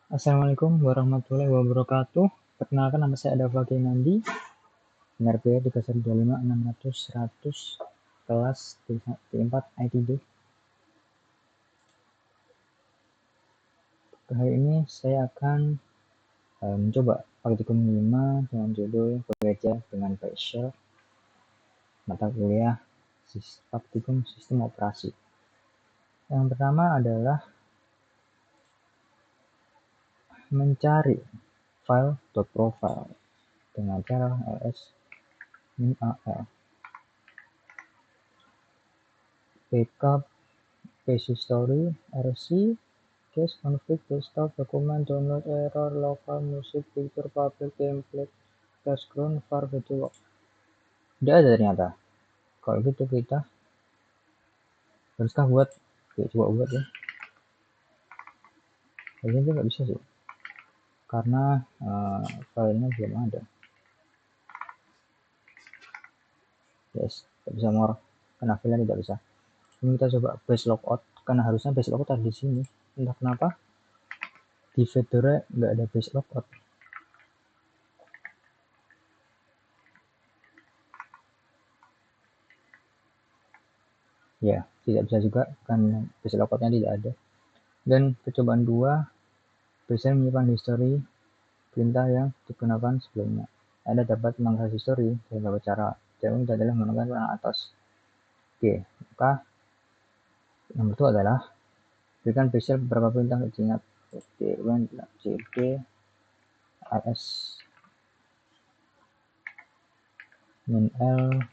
Assalamualaikum warahmatullahi wabarakatuh. Perkenalkan, nama saya Dava Nandi, NRP 3125600 kelas T4 ITB. Kali ini saya akan mencoba praktikum 5 dengan judul bekerja dengan PowerShell, mata kuliah praktikum sistem operasi. Yang pertama adalah mencari file.profile dengan cara ls-min-al. Backup page history, RC, case config, desktop, dokumen, download, error, local, music, picture, public, template, background, var, video log. Tidak ada ternyata. Kalau gitu kita haruskah buat? Oke, coba buat ya. Kayaknya itu nggak bisa sih, karena filenya belum ada. Yes, tidak bisa more, karena filenya tidak bisa. Ini kita coba base logout, karena harusnya base logout ada di sini. Entah kenapa di Fedora nggak ada base logout. Ya, tidak bisa juga karena base logoutnya tidak ada. Dan percobaan 2, bisa menyimpan history perintah yang digunakan sebelumnya. Anda dapat mengakses history dengan beberapa cara. Yang ini adalah menggunakan panel atas. Oke, maka nomor 2 adalah berikan base beberapa perintah yang diingat. Oke, when cd ls min l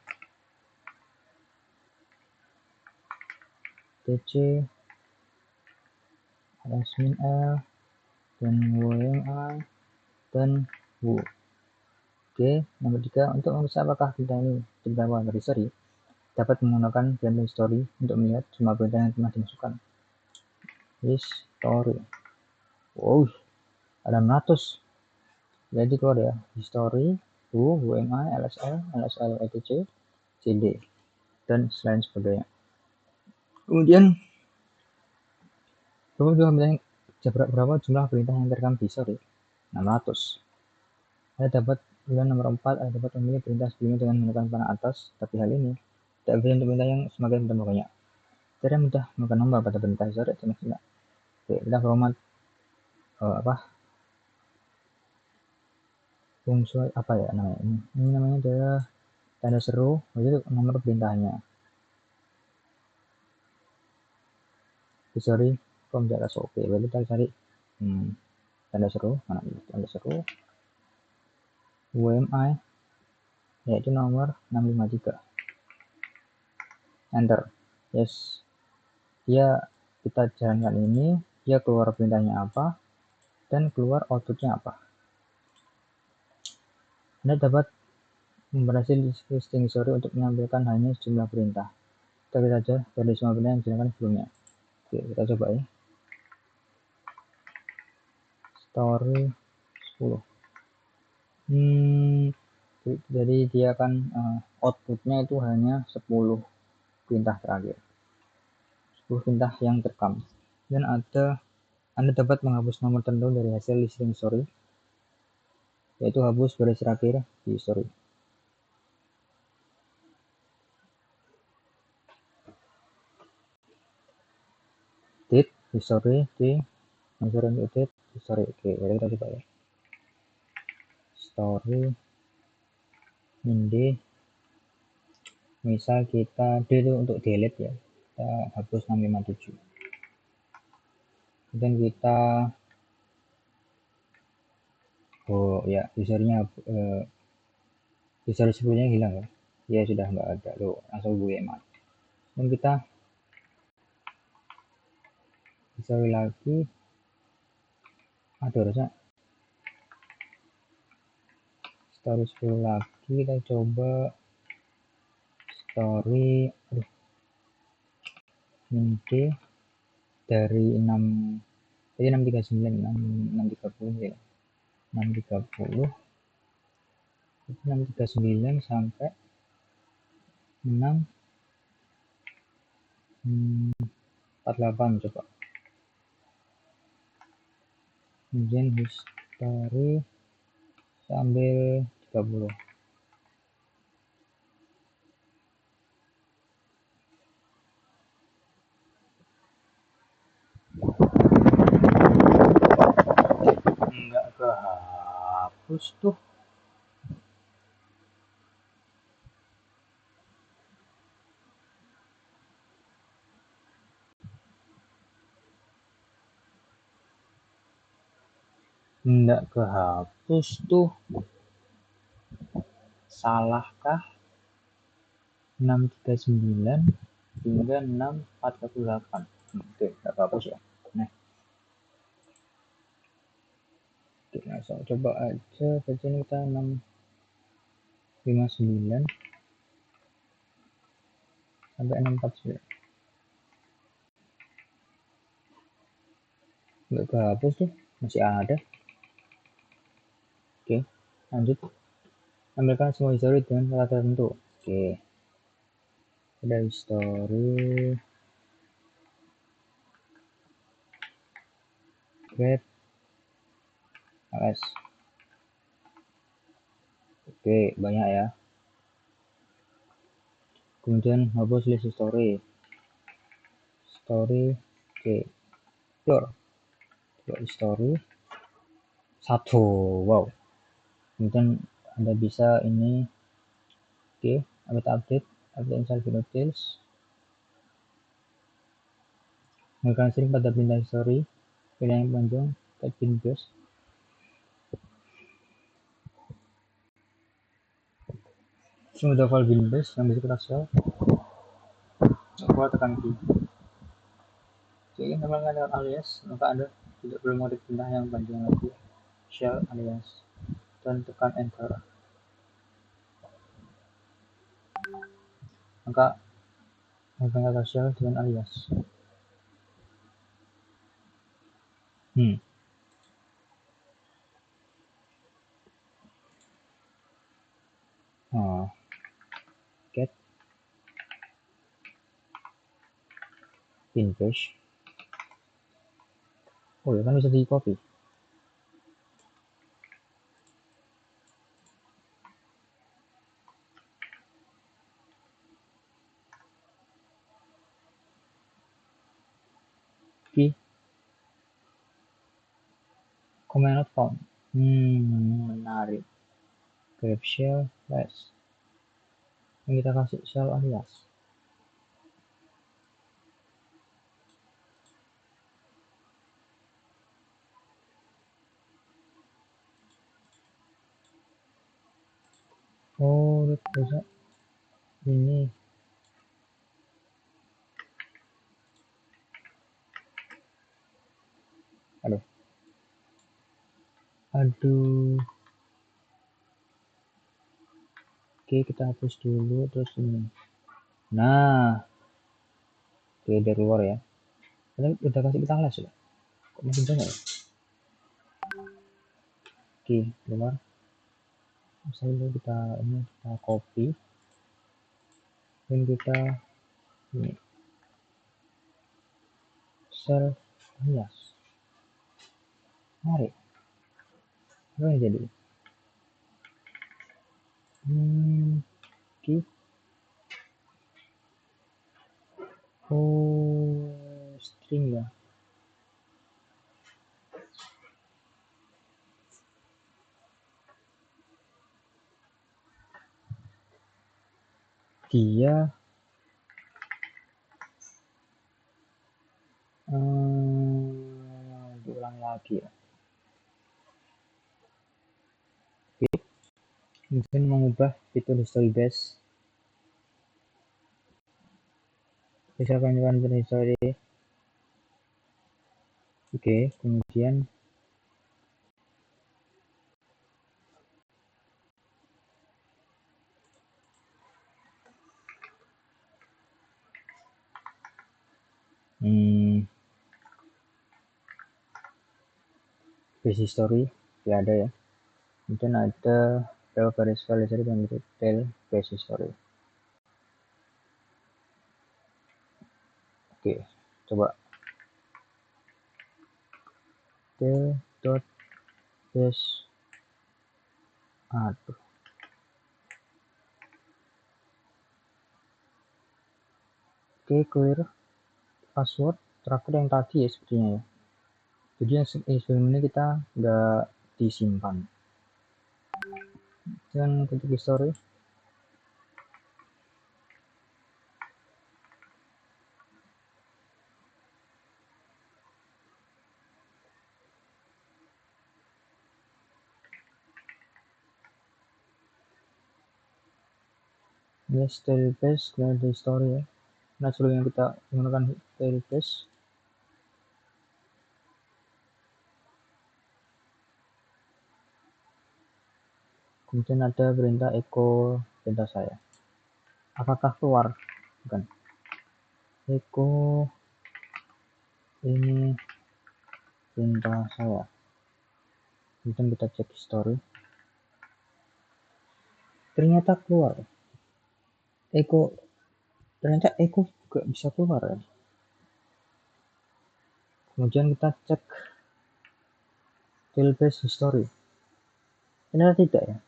tc ls min l dan wmi dan wu. Oke, nomor 3, untuk memeriksa apakah perintah ini terdaftar dari history, dapat menggunakan perintah history untuk melihat semua perintah yang pernah dimasukkan. History. Wow, ada 600. Jadi keluar ya, history, wmi, lsl, etc, cd, dan selain sebagainya. Kemudian berapa jumlah perintah yang terekam di history? 600. Anda dapat pilihan nomor 4, Anda dapat memilih perintah sebelumnya dengan menggunakan panah atas, tapi hal ini tidak bisa untuk perintah yang semakin banyak. Cara mudah menggunakan nombor pada perintah history itu maksudnya. Oke, kita format fungsi apa ya namanya ini namanya adalah tanda seru, itu nomor perintahnya. History from the atas. Oke, berarti kita cari tanda seru, mana tanda seru UMI, yaitu nomor 653. Enter. Yes, dia kita jalankan ini, dia keluar perintahnya apa dan keluar outputnya apa. Anda dapat memberhasil listing history untuk menampilkan hanya sejumlah perintah. Kita lihat saja dari semua perintah yang dijalankan sebelumnya. Oke, kita coba ya. Story 10. Jadi dia akan outputnya itu hanya 10 perintah terakhir, 10 perintah yang terekam. Dan Anda dapat menghapus nomor tertentu dari hasil listing history, yaitu hapus baris terakhir di history. Date history di date history. Oke, jadi kita coba ya. Story mindi, misal kita D itu untuk delete ya, kita hapus 657. Kemudian kita ya history-nya history sebelumnya hilang ya. Ya sudah nggak ada loh, langsung gue emak. Dan kita history lagi, harusnya story 10 lagi, kita coba story mindi dari 639 630 ya, 630 itu 639 sampai 648. Coba kemudian history saya ambil 30. Enggak kehapus tuh. Enggak kehapus tuh. Salahkah? 639 hingga 6448. Oke, enggak kehapus ya. Nah, oke, langsung coba aja baca ini kita 659 sampai 649. Enggak kehapus tuh, masih ada. Oke, lanjut. Ambilkan semua history dengan kata tertentu. Oke, ada history grade ls. Oke, banyak ya. Kemudian hapus list history c pure history 1. Wow. Kemudian Anda bisa ini. Oke, update inside video details. Menggunakan string pada pindah history, pilih yang panjang, type pin base. Sudah file bin base yang bisa kita shell. Coba tekan key. Jika menambahkan dengan alias, maka Anda tidak perlu mengedit pindah yang panjang lagi. Shell alias dan tekan enter. Maka menggunakan kata shell dengan alias. Get pin base. Oh ya, kan bisa di copy. Key command not found. Menarik. Grab shell less. Yang kita kasih shell alias. Oh, bisa ini. Aduh. Oke, kita hapus dulu terus ini. Nah, oke, dari luar ya. Kita udah kasih kita les ya. Kok masih banyak ya? Oke, keluar. Misalnya kita copy dan kita ini shell alias. Mari. Apa yang jadi? Oke. Oh, string ya. Dia diulang lagi ya. Oke. Mungkin mengubah fitur history base. Misalkan history. Oke, kemudian base history ya ada ya. Kemudian ada garis file history dan detail base history. Oke, coba. Oke, dot base. Aduh, oke, clear password terakhir yang tadi ya sepertinya ya. Jadi yang sebelum ini kita nggak disimpan. Dan ketik history. Yes, tail base dan history ya. Nah, sebelumnya kita menggunakan tail base. Kemudian ada perintah echo perintah saya. Apakah keluar? Bukan. Echo ini perintah saya. Kemudian kita cek history. Ternyata keluar. Ternyata echo juga bisa keluar ya. Kemudian kita cek tailbase history. Ternyata tidak ya.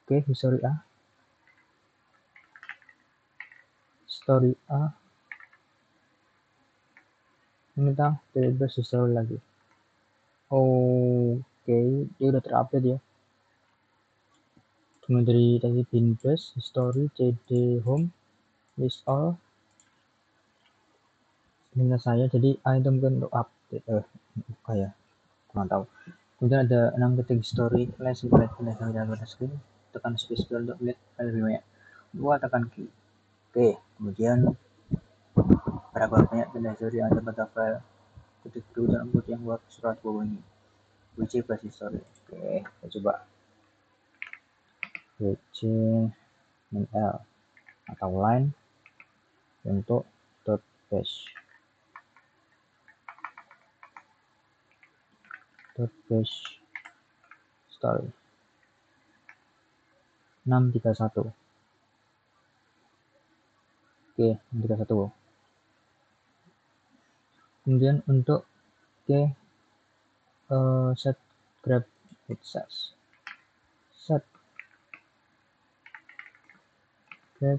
Oke, history A. History A. Ini kita tailbase history lagi. Oke, dia udah terupdate ya. Kemudian dari tadi bin base, history, cd home, list all. Ini saya, jadi A itu mungkin untuk update. Kayak kurang tahu. Kemudian ada 6 ketik history, flash, bright, flash, dan pada screen. Tekan space bar untuk melihat file lebih banyak. 2 tekan Q. Oke, kemudian berapa banyak pindah history yang ada pada file ketik dulu dan input yang buat surat bawah ini. WC plus history. Oke, kita coba WC min L atau line untuk dot base story 631. Oke, 631. Kemudian untuk set grab with set grab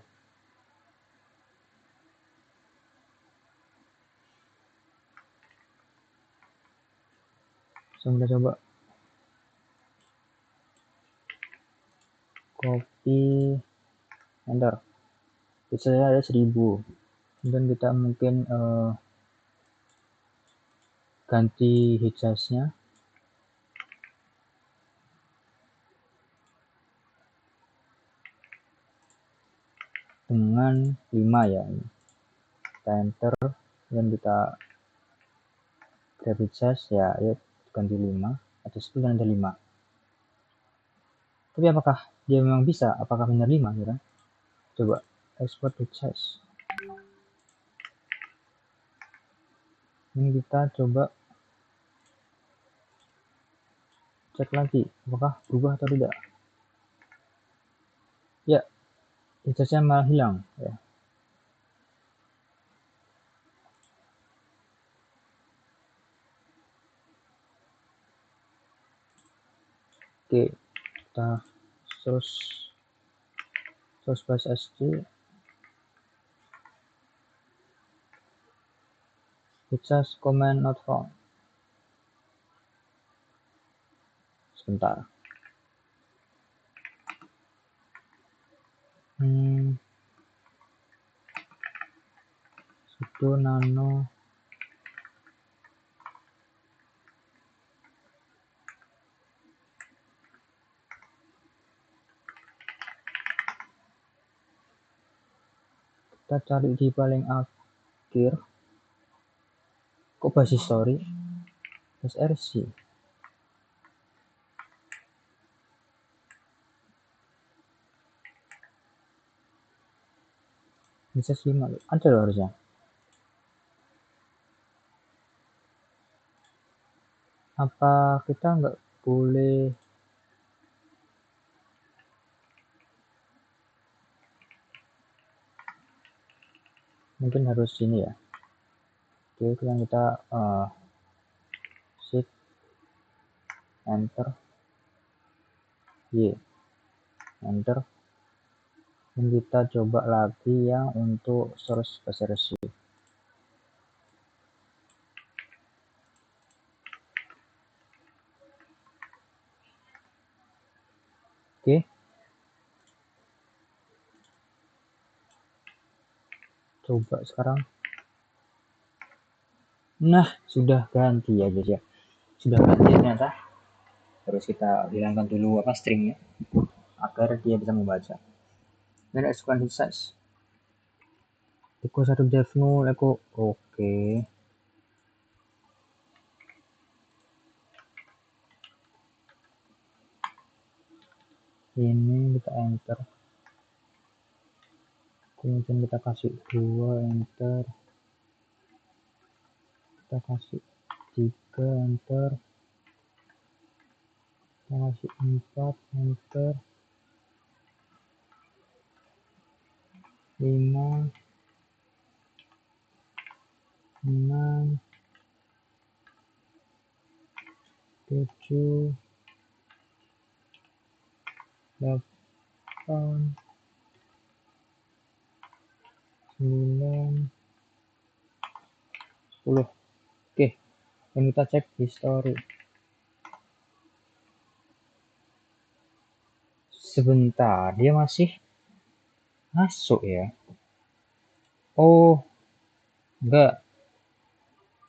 kita coba copy enter. Biasanya ada 1000. Kemudian kita mungkin ganti hijaznya dengan 5 ya. Kita enter dan kita grab hijaz ya, ganti 5 atau 10 dan ada 5. Tapi apakah dia memang bisa? Apakah benar 5 ya kan? Coba export hijaz. Ini kita coba cek lagi apakah berubah atau tidak. Ya, hijaznya malah hilang ya. Oke, kita terus bahas SD hijaz command not found. Sebentar. Sudo nano kita cari di paling akhir. Kok basis story src bisa 5 ada loh harusnya. Apa kita nggak boleh mungkin harus ini ya. Oke, kita enter, Y, enter. Dan kita coba lagi yang untuk source bahasa Rusia. Oke. Coba sekarang. Nah, sudah ganti ya guys ya. Sudah ganti ternyata. Terus kita hilangkan dulu stringnya agar dia bisa membaca. Dan execution size. Eko 1 dev null, Eko. Oke. Ini kita enter. Kemudian kita kasih 2, enter. Kita kasih 3, enter. Kita kasih 4, enter. 5, 6, 7, 8, 9, 10. Oke, dan kita cek history. Sebentar, dia masih masuk ya. Oh, enggak.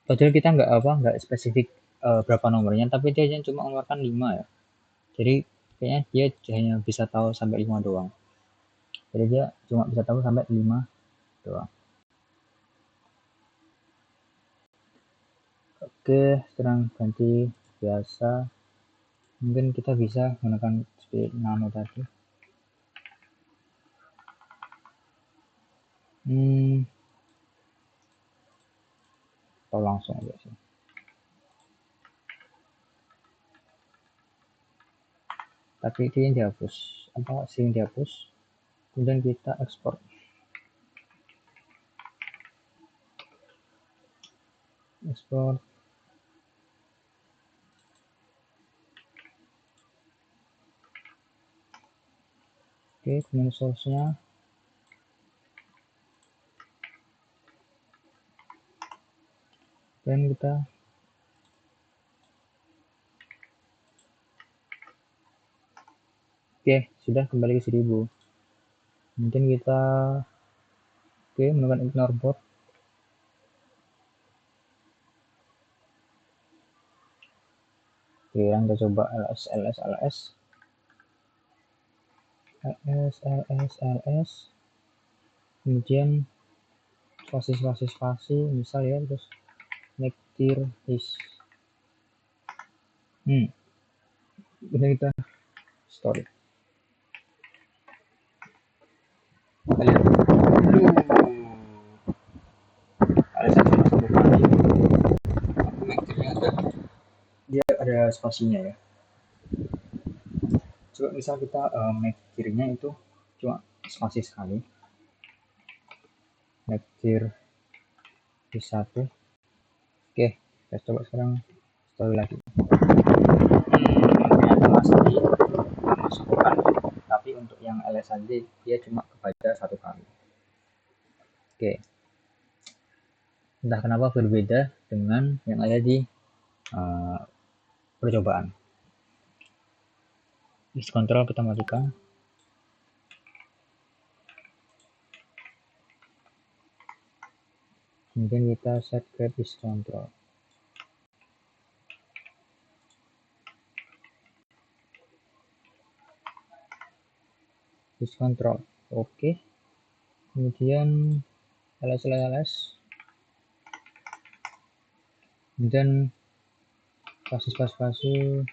Padahal kita enggak spesifik berapa nomornya, tapi dia cuma mengeluarkan 5 ya. Jadi kayaknya dia hanya bisa tahu sampai 5 doang. Jadi dia cuma bisa tahu sampai 5 doang. Oke, sekarang ganti biasa. Mungkin kita bisa menggunakan speed nano tadi. Atau langsung aja sih. Tapi itu yang dihapus. Sing dihapus. Kemudian kita ekspor. Ekspor. Oke, kemudian source-nya. Dan kita oke, sudah kembali ke 1000. Mungkin kita menggunakan ignore bot. Oke, kita coba ls. Kemudian spasi misal ya, terus make tier is. Kemudian kita story. Kalian ada satu kali. Dia ada spasinya ya. Coba misal kita make tier-nya itu cuma spasi sekali. Make tier is 1. Oke, kita coba sekarang story lagi. Ternyata masih dimasukkan, tapi untuk yang ls saja dia cuma kebaca 1 kali. Oke, entah kenapa berbeda dengan yang ada di percobaan. List control kita matikan. Kemudian kita set ke list control. List control. Oke. Kemudian ls. Kemudian spasi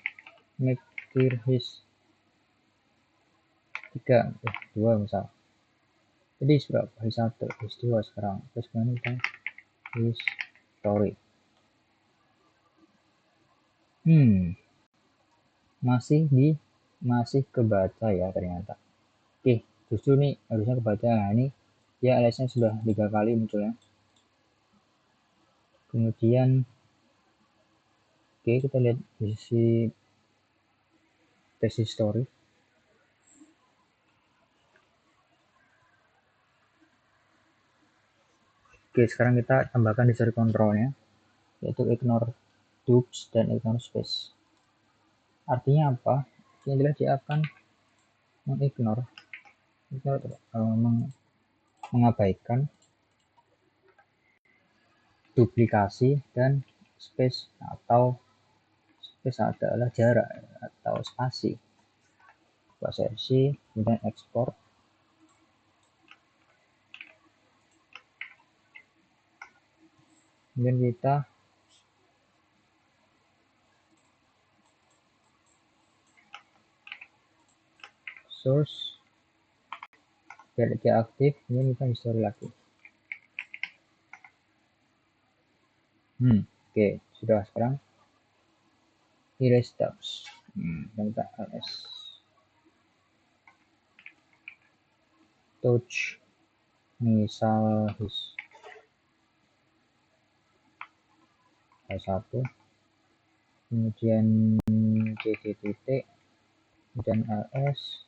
make clear his 3, 2 misal. Jadi berapa? His 1, his 2 sekarang. Terus kemudian kita his story. Masih kebaca ya ternyata. Oke, justru nih harusnya kebaca. Nah, ini ya ls-nya sudah 3 kali munculnya. Kemudian kita lihat isi space history. Oke, sekarang kita tambahkan history controlnya, yaitu ignore dupes dan ignore space. Artinya apa? Artinya adalah dia akan mengabaikan duplikasi dan space, atau space adalah jarak atau spasi. Versi, kemudian ekspor. Kemudian kita source, biar dia aktif, kemudian kita history lagi. Oke, sudah. Sekarang erase tabs, dan kita ls touch misal H1, kemudian cd titik, kemudian ls,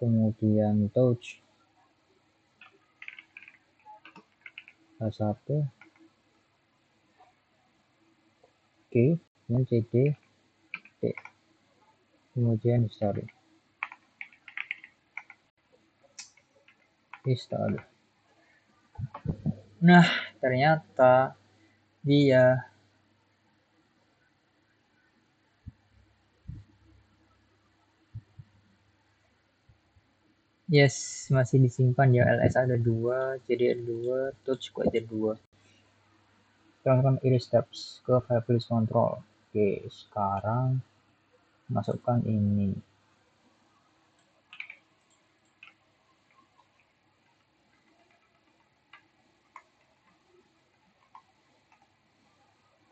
kemudian touch H1, oke, kemudian cd titik, kemudian history. Nah, ternyata dia masih disimpan ya. ls ada 2, jadi ada 2, touch kok ada 2. Sekarang erase tabs ke file list control. Oke, sekarang masukkan ini.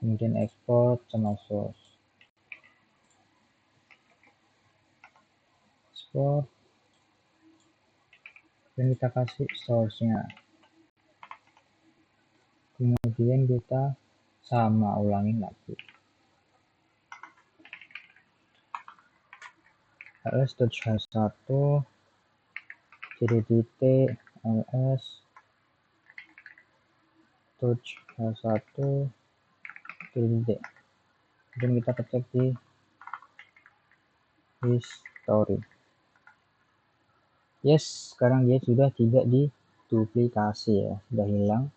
Kemudian export sama source. Export. Dan kita kasih source-nya. Kemudian kita sama ulangin lagi. ls.h1 jadi titik ls touch h1 jadi titik. Kemudian kita cek di history. Sekarang dia sudah tidak diduplikasi ya, sudah hilang.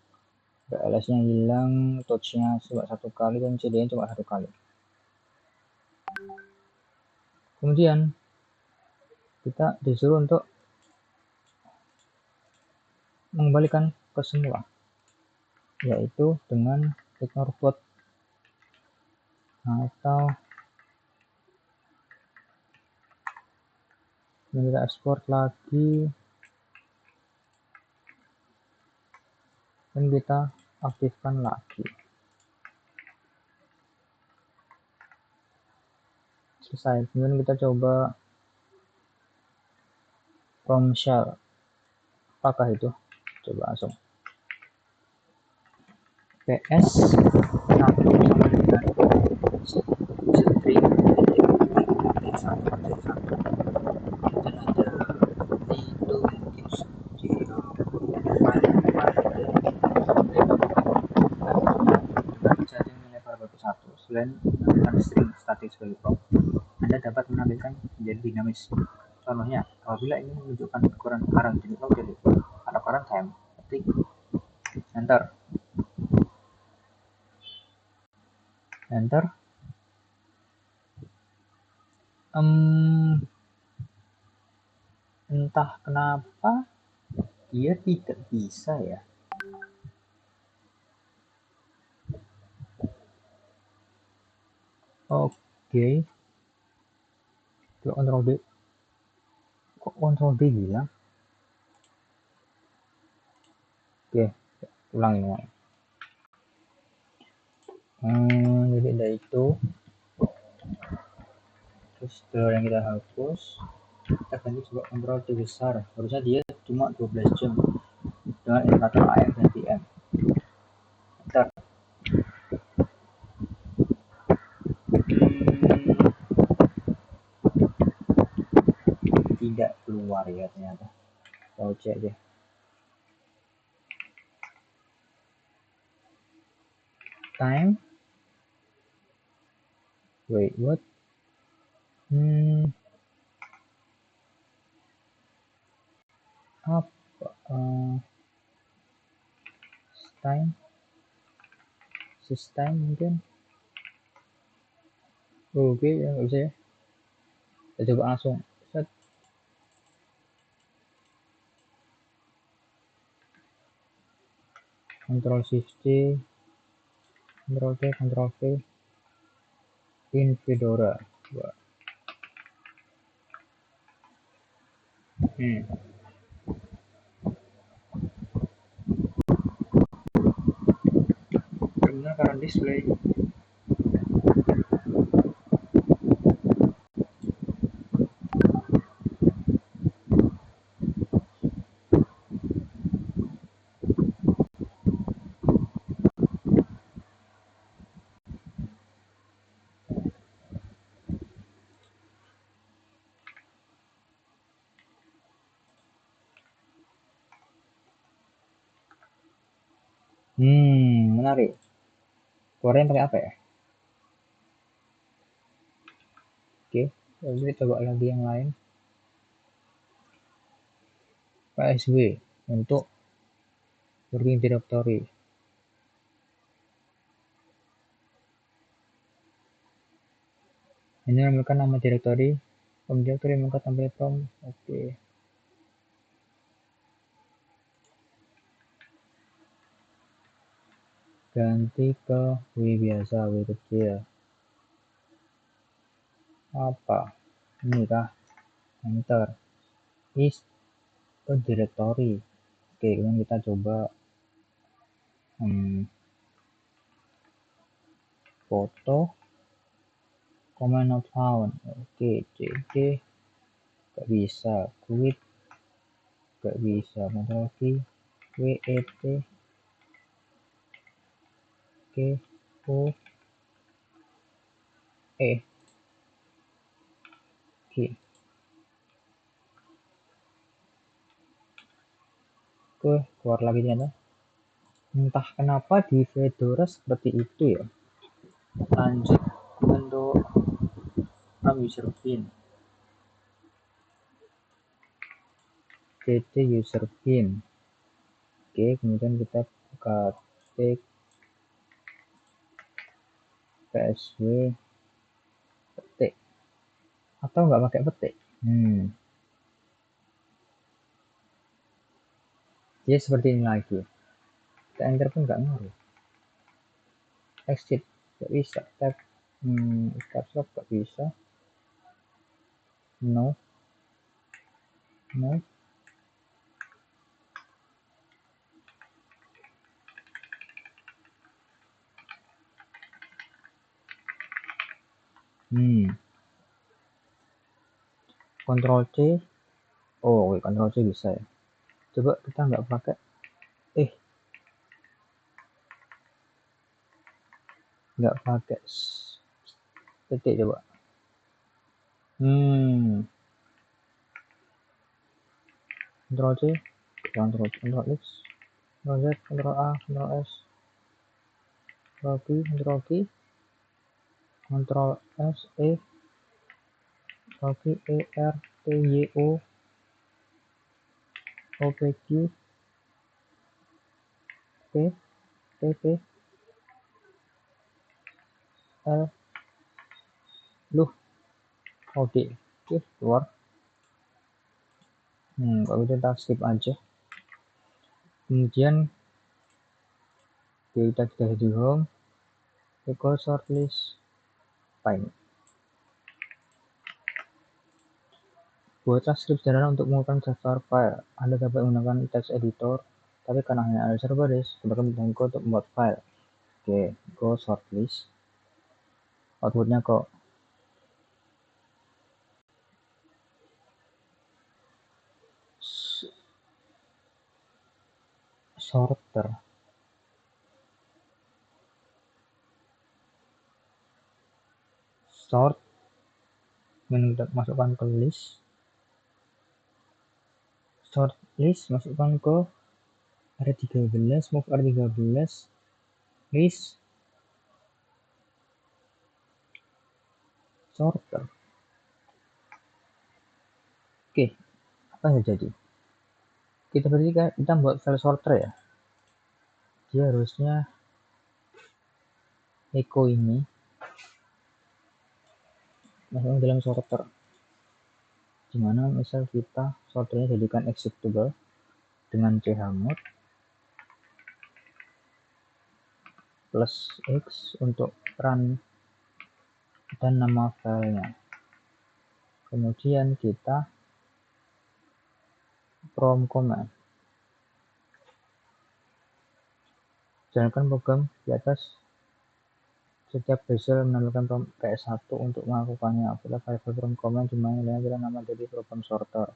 ls-nya hilang, touch-nya cuma 1 kali, dan cd-nya cuma 1 kali. Kemudian kita disuruh untuk mengembalikan ke semula, yaitu dengan ignore float, atau kita ekspor lagi dan kita aktifkan lagi. Selesai. Kemudian kita coba from shell, apakah itu? Coba langsung ps 1 sama dengan string dan ada itu mungkin 0 setting nilai variabel 1 selain menggunakan string static sebagai prompt. Anda dapat menampilkan menjadi dinamis. Contohnya, apabila ingin menunjukkan ukuran current unit located atau current time, ketik enter. Entah kenapa dia tidak bisa ya. Oke. Coba Ctrl D. Kok Ctrl D hilang? Oke, ulangi. Jadi ada itu. Terus setelah yang kita hapus, kita ganti coba Ctrl D besar. Harusnya dia cuma 12 jam dengan indikator AM dan PM. Enter. keluar ya ternyata. Kita cek deh. Time. Wait, what? Apa? Time. System mungkin. Oke, ya nggak bisa ya. Kita coba langsung. Set. Ctrl Shift C, Ctrl T, Ctrl V. In Fedora. Coba. Terminal current display. Menarik. Keluarnya pakai apa ya? Oke, lalu kita coba lagi yang lain. PSW untuk working directory. Ini menambahkan nama directory. Home directory maka tampil from. Oke. Ganti ke W biasa, W kecil. Apa? Ini kah? Enter. Is a directory. Oke, kemudian kita coba foto command not found. Oke, cd gak bisa, quit gak bisa, Ctrl V, wet, oke, o, e, oke. Keluar lagi ternyata. Entah kenapa di Fedora seperti itu ya. Lanjut untuk user bin. cc user bin. Oke, kemudian kita buka tik psw petik atau nggak pakai petik. Jadi seperti ini lagi. Kita enter pun nggak ngaruh. Exit nggak bisa. Tab caps lock nggak bisa. No. Ctrl C. Oh, Ctrl C bisa ya. Coba kita nggak pakai. Nggak pakai petik coba. Ctrl C, Ctrl X, Ctrl Z, Ctrl A, Ctrl S, Ctrl Q, Ctrl S, Ctrl Q, E, R, T, Y, O, O, P, Q, P, T, P, L, Loh, oke, keluar. Kalau kita skip aja. Kemudian kita di home, equal shortlist, fine. Buatlah script sederhana untuk mengumpulkan daftar file. Anda dapat menggunakan text editor, tapi karena hanya ada serverless, sebagai membutuhkan code untuk membuat file. Oke, go shortlist. Outputnya kok sorter. Sort, masukkan ke list. Sort list masukkan ke R13, move R13, list sorter. Oke, apa yang terjadi? Kita buat file sorter ya. Dia harusnya echo ini masuk dalam sorter. Dimana misal kita sorternya jadikan executable dengan chmod plus x untuk run dan nama filenya. Kemudian kita from command. Jalankan program di atas. Setiap bezel menampilkan PS1 untuk melakukannya. Apabila variable from command dimana nilainya adalah nama dari program sorter.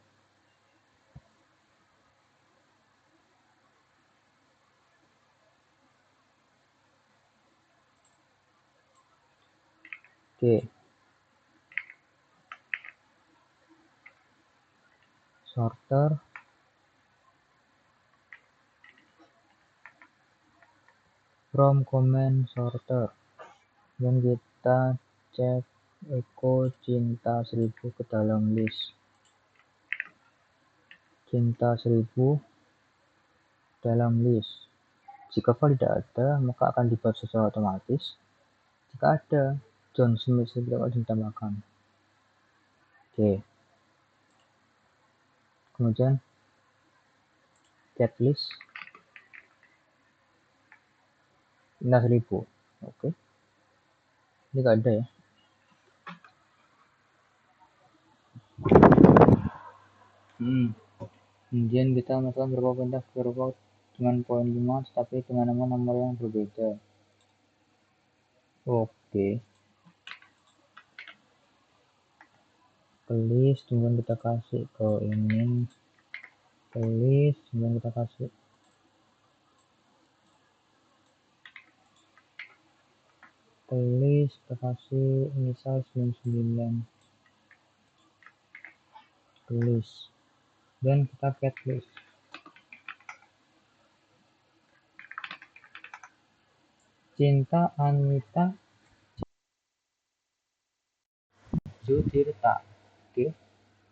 Oke. Sorter from command sorter. Dan kita cek echo cinta 1000 ke dalam list. Cinta 1000 dalam list. Jika file tidak ada, maka akan dibuat secara otomatis. Jika ada, John Smith tidak akan ditambahkan. Oke. Kemudian get list cinta 1000. Oke. Ini nggak ada ya. Kemudian kita masukkan beberapa perintah beberapa dengan poin 5 tapi dengan nomor yang berbeda. Oke. List, kemudian kita kasih ke ini. List, kemudian kita kasih list, kita kasih misal 99 list dan kita get list. Cinta Anita Jutirta. Oke.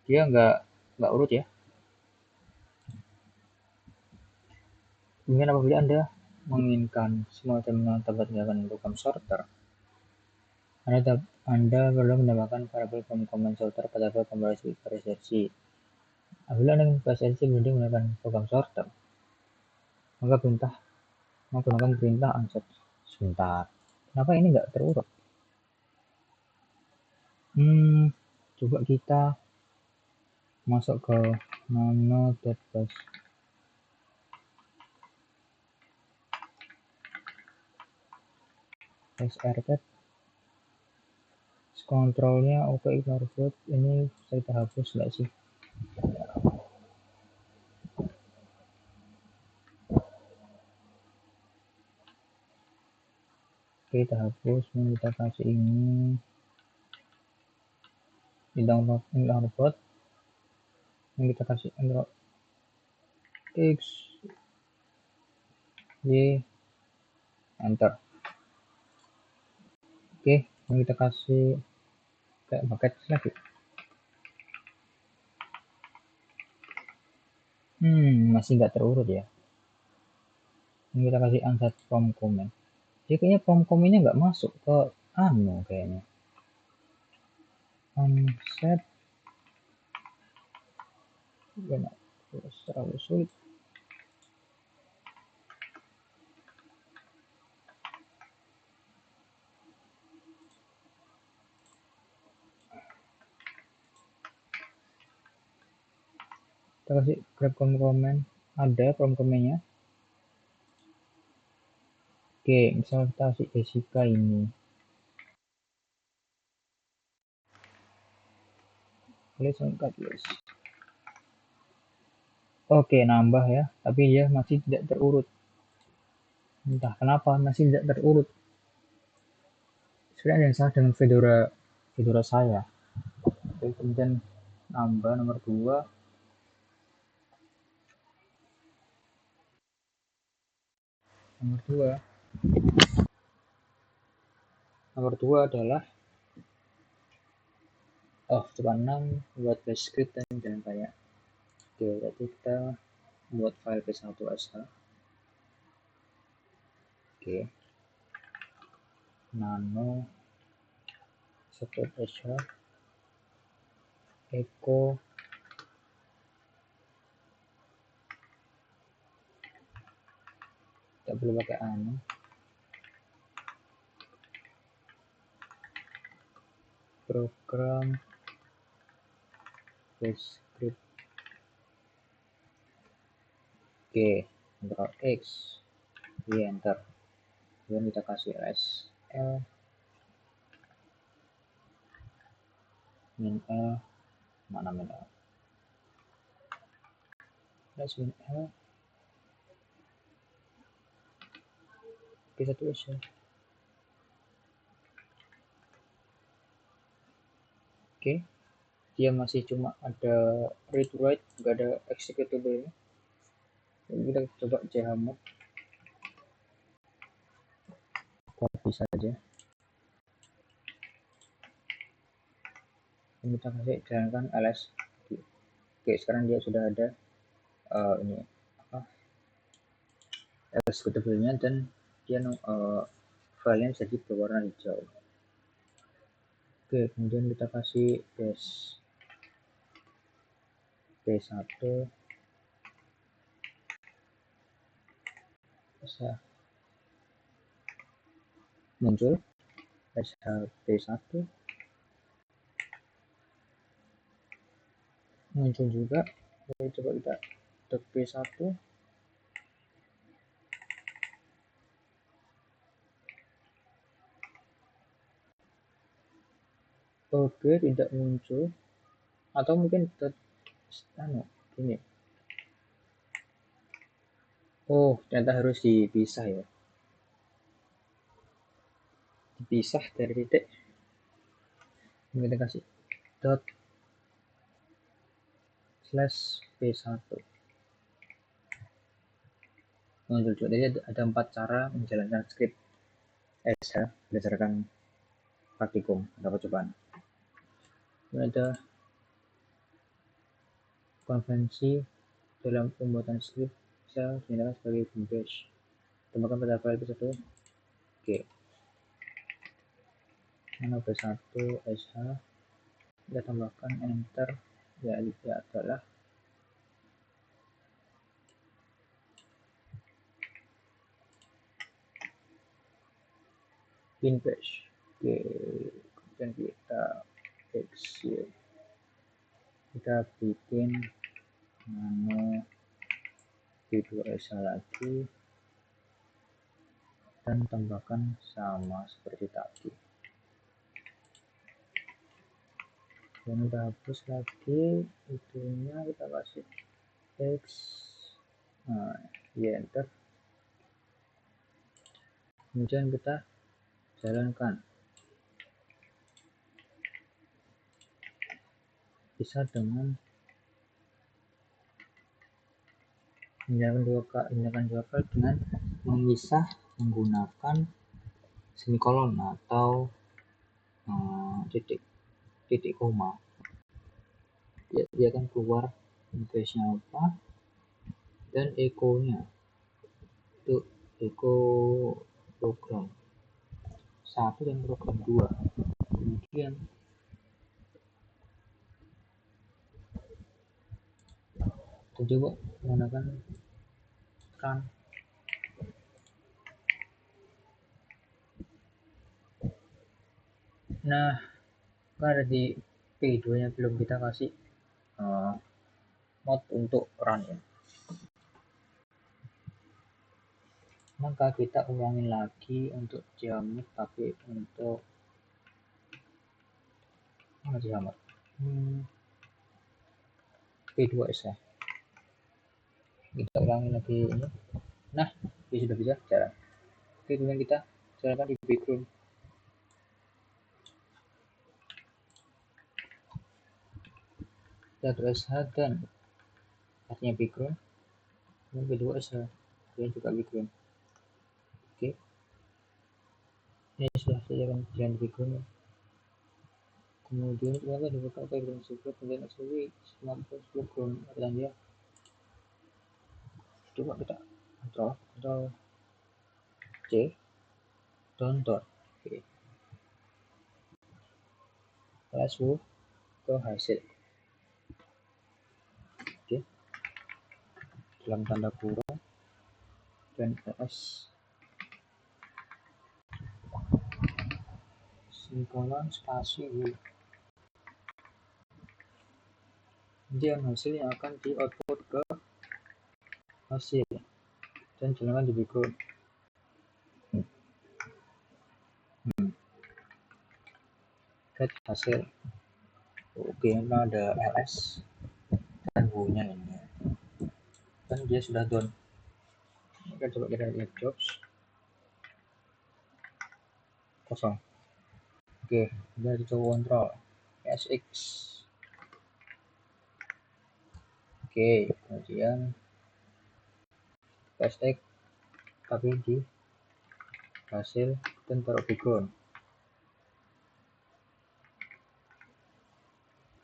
Dia nggak urut ya. Kemudian apabila Anda menginginkan semua terminal dapat menggunakan program sorter, Anda perlu menambahkan variabel from command sorter pada file komparasi. Apabila Anda ingin menggunakan program sorter, maka menggunakan perintah unset. Sebentar, kenapa ini nggak terurut? Coba kita masuk ke nano.bus. SRT kontrolnya oke, ignore ini bisa kita hapus nggak sih? Oke, kita hapus, kita kasih ini di download yang kita kasih Android X Y enter. Oke, yang kita kasih kayak bucket lagi. Masih nggak terurut ya. Yang kita kasih unset from command. Jadi kayaknya from command-nya nggak masuk ke kayaknya. Unset terlalu sulit. Kita kasih grab from command, ada from command-nya. Oke, misalnya kita kasih Jessica ini. List. Oke, nambah ya, tapi dia masih tidak terurut. Entah kenapa masih tidak terurut. Sebenarnya ada yang salah dengan Fedora saya. Oke, kemudian nambah nomor 2. Nomor dua adalah coba 6 buat bash script dan jalan kayak. Oke, berarti kita buat file p1.sh. Oke, nano support sh echo tidak perlu pakai program bash script. Oke, Ctrl X, di enter. Kemudian kita kasih sl min l, mana min l, min l p1sh. Oke, dia masih cuma ada read write, nggak ada executable. Kita coba chmod, copy saja. Kita kasih jalankan ls. Oke, sekarang dia sudah ada ini executable-nya, dan dia filenya jadi berwarna hijau. Oke, kemudian kita kasih bash p1 bisa muncul p1 muncul juga. Jadi coba kita tek p1, oke, tidak muncul, atau mungkin ini. Oh, ternyata harus dipisah ya, dipisah dari titik. Kita kasih dot slash p1 muncul juga. Jadi ada 4 cara menjalankan script sh berdasarkan praktikum atau percobaan. Ini ada konvensi dalam pembuatan script bisa dinyatakan sebagai bash. Tambahkan pada file p1. Oke, nano p1 sh, kita tambahkan enter, ya adalah pin bash. Oke, kemudian kita exit, kita bikin nano p2sh lagi dan tambahkan sama seperti tadi. Dan udah hapus lagi itunya, kita kasih X, enter. Kemudian kita jalankan, bisa dengan menjalankan dua kali dengan memisah menggunakan semikolon atau titik koma. Dia akan keluar base-nya apa dan echo-nya itu echo program 1 dan program 2. Kemudian kita coba menggunakan run. Nah, karena di P2 nya belum kita kasih mod untuk run ya, maka kita ulangi lagi untuk chmod, tapi untuk chmod p2sh kita ulangi lagi ini. Nah, ini sudah bisa cara. Oke, kemudian kita jalankan di background. sh dan artinya background, kemudian p2sh dan juga background. dia akan jalan background. Kemudian ternyata dibuka background juga, kemudian eksekusi semampu background dan dia coba kita control C tonton. Oke, let's move ke hasil. Oke, dalam tanda kurung dan s semikolon spasi U. Kemudian hasil yang akan di output ke hasil dan jalankan di background. Get hasil. Oke, ini ada ls dan U-nya ini. Dan dia sudah done. Kita coba kita lihat jobs kosong. Oke, kita coba kontrol SX. Oke, kemudian hashtag tapi di hasil dan taruh background.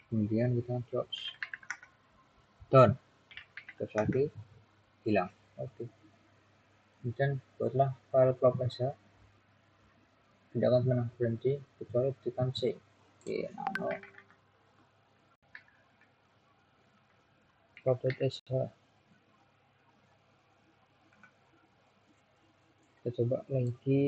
Kemudian kita jobs done, terus lagi hilang. Oke, kemudian buatlah file plot.sh, tidak akan pernah berhenti kecuali tekan C. Oke, nano plot.sh. Kita coba lagi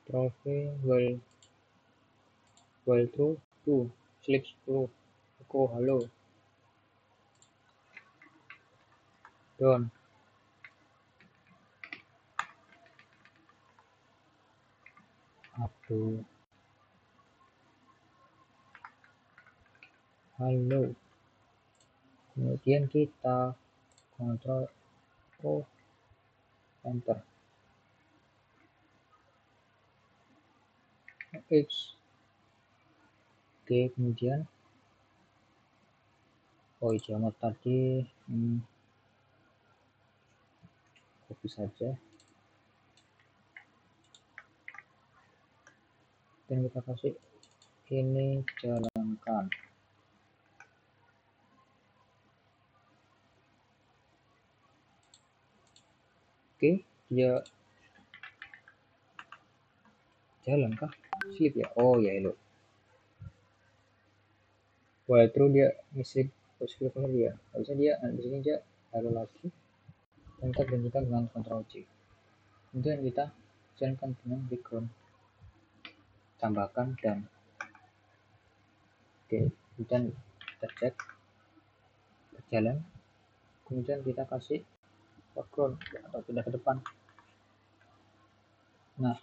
trove while true to sleep 10 echo halo done. Aduh, halo. Kemudian kita kontrol O, enter X. Oke, kemudian jamat tadi copy saja dan kita kasih ini jalankan. Oke, dia jalan kah? Sleep ya? Oh ya, hello. While true dia ngisi positif dia. Harusnya dia di sini dia halo lagi dan kita gantikan dengan Ctrl C. Kemudian kita jalankan dengan background, tambahkan dan oke, kemudian kita cek berjalan. Kemudian kita kasih background atau pindah ke depan. Nah,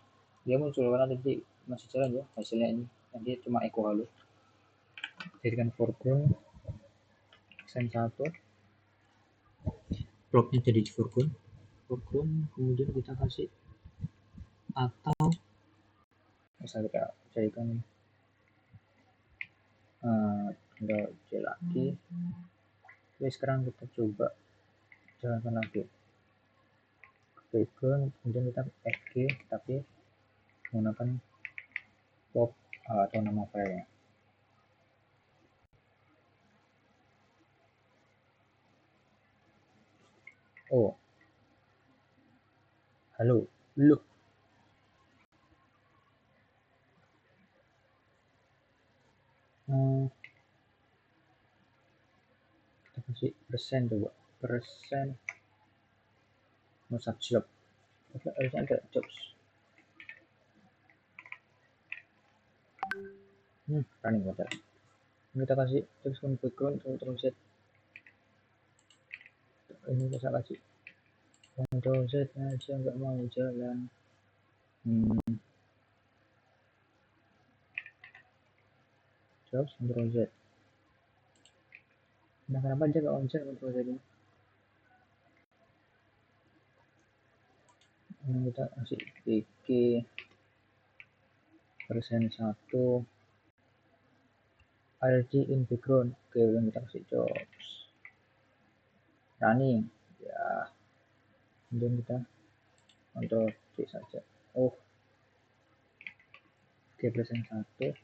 dia muncul karena tadi masih jalan ya hasilnya ini, dan dia cuma echo halo. Jadikan foreground sen 1, plotnya jadi di foreground, kemudian kita kasih atau bisa kita jadikan tinggal C lagi. Oke, sekarang kita coba jalankan lagi background, kemudian kita fg tapi menggunakan pop atau nama filenya. Oh, halo, look. Kita kasih persen, coba persen musab job. Harusnya ada jobs. Running water. Kita kasih jobs background Ctrl Z. Ini bisa kasih Ctrl Z aja, nggak mau jalan. Jobs Ctrl Z. Nah, kenapa aja nggak onsel Ctrl Z ini? Kita kasih PG persen 1 RG in background. Oke, yang kita kasih jobs running ya. kemudian kita Ctrl C saja. Oh, oke, present 1.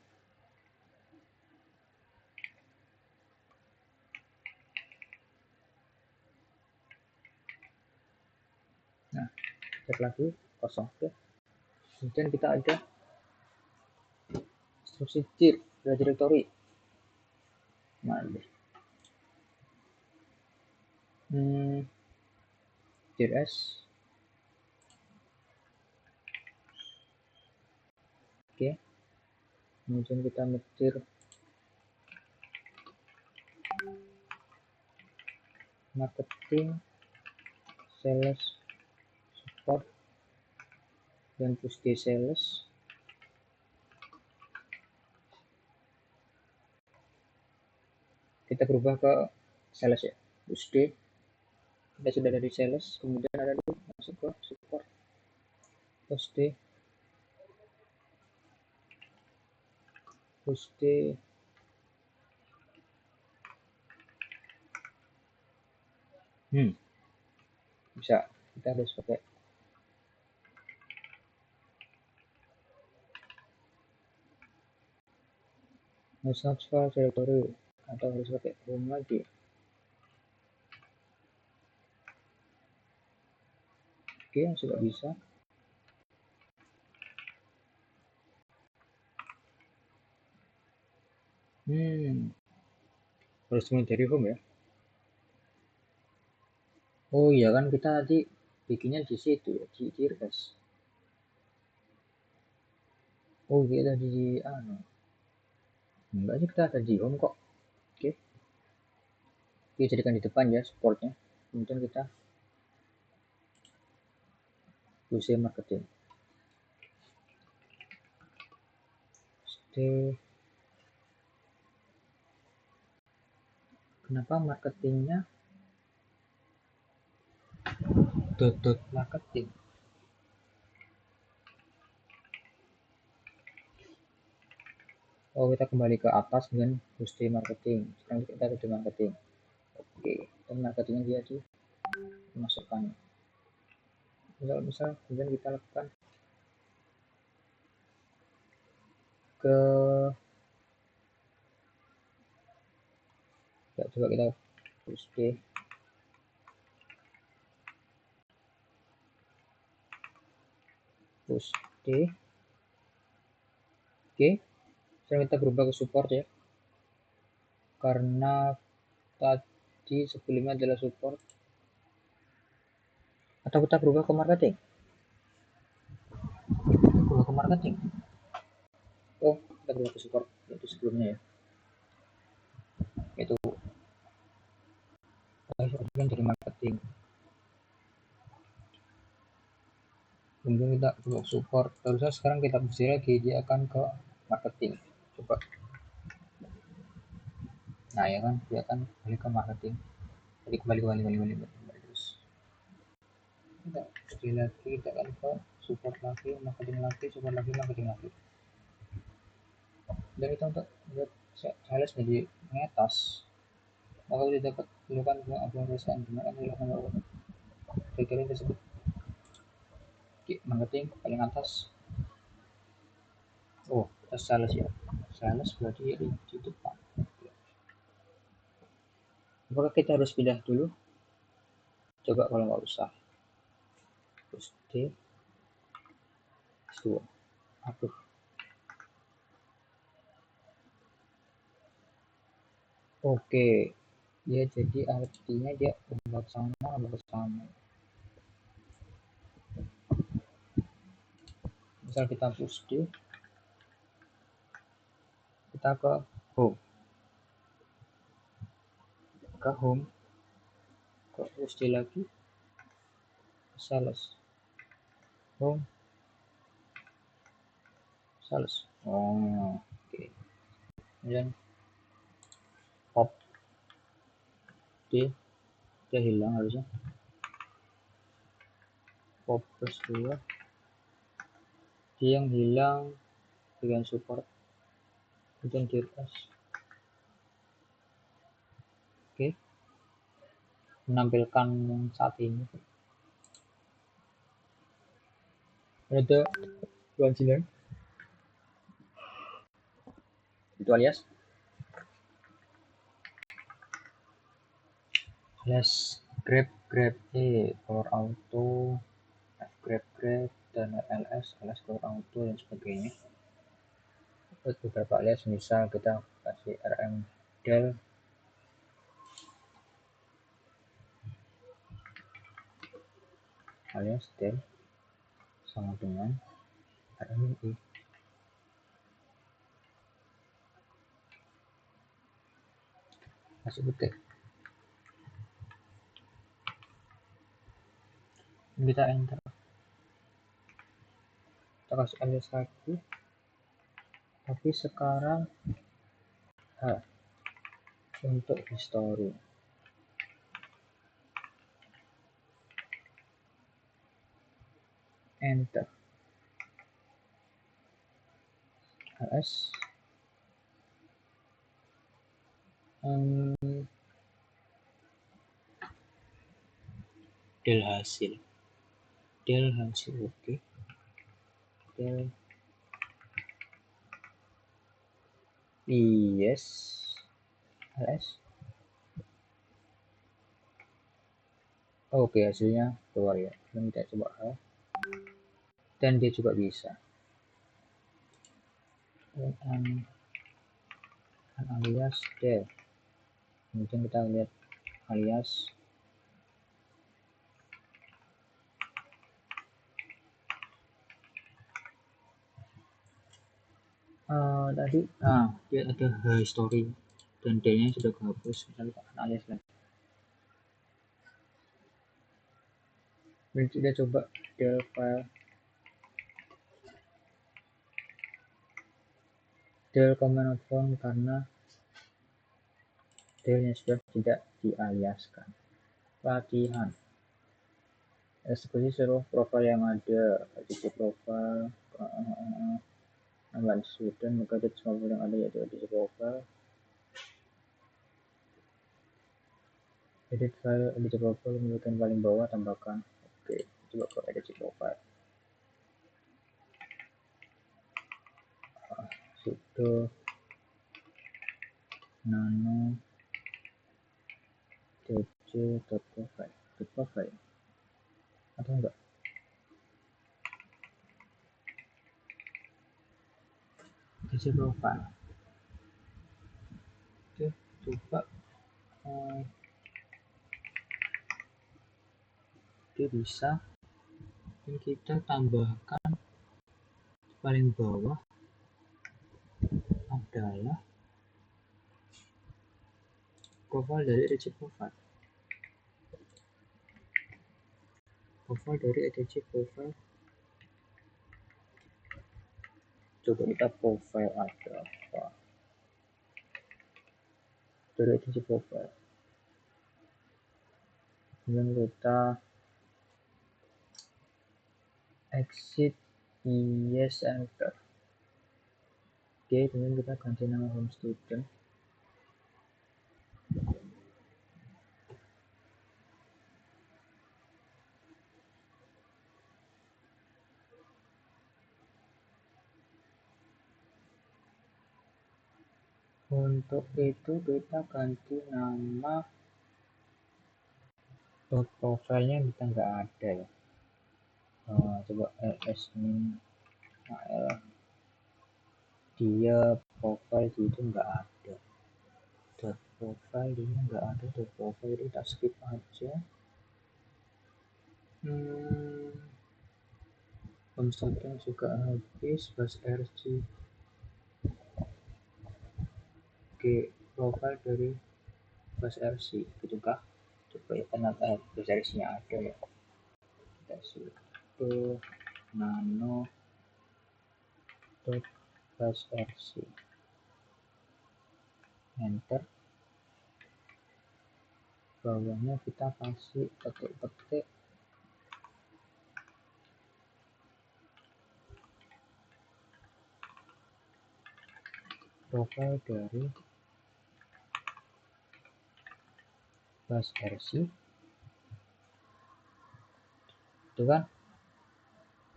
Nah, cek lagi kosong. Oke, kemudian kita ada instruksi dir directory. Mana dir s. Oke, kemudian kita ngedir marketing, sales, support, dan push di sales. Kita berubah ke sales ya, push di. Kita sudah ada di sales, kemudian ada di masuk ke support, push di, bisa. Kita harus pakai search file directory atau harus pakai home lagi. Oke, sudah bisa. Harus mulai dari home ya. Oh iya kan kita tadi bikinnya di situ ya, di DRS. Oh kita di enggak sih, kita ada di home kok. Oke, kita jadikan di depan ya supportnya. Kemudian kita user marketing. Kenapa marketingnya dot marketing? Oh, kita kembali ke atas dengan push marketing. Sekarang kita ke marketing. Oke, dan marketingnya dia dimasukkan. Misal kemudian kita lakukan ke ya, coba kita push D. Oke, sekarang kita berubah ke support ya, karena tadi sebelumnya adalah support. Atau kita berubah ke marketing? Oh, kita berubah ke support yaitu sebelumnya ya, itu kan dari marketing. Kemudian kita coba support, terusnya sekarang kita push lagi, dia akan ke marketing. Coba, nah ya kan, dia akan balik ke marketing. Jadi kembali terus. Kita push lagi, kita akan ke support lagi, marketing lagi, support lagi, marketing lagi. Dan kita untuk buat sales menjadi mengatas, maka kita dapat melakukan upload dengan melakukan kriteria tersebut. Marketing paling atas. Oh, kita sales ya, sales berarti di depan. Apakah kita harus pindah dulu? Coba kalau nggak usah, terus D S2. Aduh, oke ya, jadi artinya dia ke sana. Misal kita push D, kita ke home, ke push D lagi, sales, home, sales. Oh, oke. Kemudian pop D, dia hilang harusnya. Pop plus 2, dia yang hilang dengan support. Kemudian DRS. Oke, menampilkan yang saat ini. Ada kewajiban itu alias grab color auto, grab dan ls color auto dan sebagainya. Beberapa alias misal kita kasih rm del alias del sama dengan rmi. Masuk ketik. Kita enter. Kita kasih alias lagi. Tapi sekarang untuk history. Enter. ls del hasil oke. Del yes ls oke, hasilnya keluar ya. Kita coba hal dan dia juga bisa alias del. Kemudian kita lihat alias tadi dia ada history dan D-nya sudah kehapus. Misalnya alias lagi. Dan kita coba del file del command phone karena del-nya sudah tidak dialiaskan. Latihan eksekusi seluruh profil yang ada, edisi profil, nambahan student, maka semua profil yang ada yaitu edisi profil, edit file, edisi profil, kemudian paling bawah tambahkan. Oke, coba ke edisi profil. Sudo nano dc.profile atau enggak? Edisi profile. Oke, coba dia bisa, dan kita tambahkan paling bawah adalah profil dari edisi profile. Dari edisi profile, coba kita profile ada apa dari edisi profile, kemudian kita exit yes enter. Oke, kemudian kita ganti nama home student. Untuk itu kita ganti nama profilnya, kita nggak ada ya. Coba ls-min al dia profile itu nggak ada. Profile ini nggak ada. Profile itu kita skip aja. Konsultan juga habis, bus rc. Oke, profile dari bus rc gitu kah? Coba ya, ternyata bus rc nya ada ya. Kita sudo nano bus rc enter. Bawahnya kita kasih petik profil dari bus rc itu kan.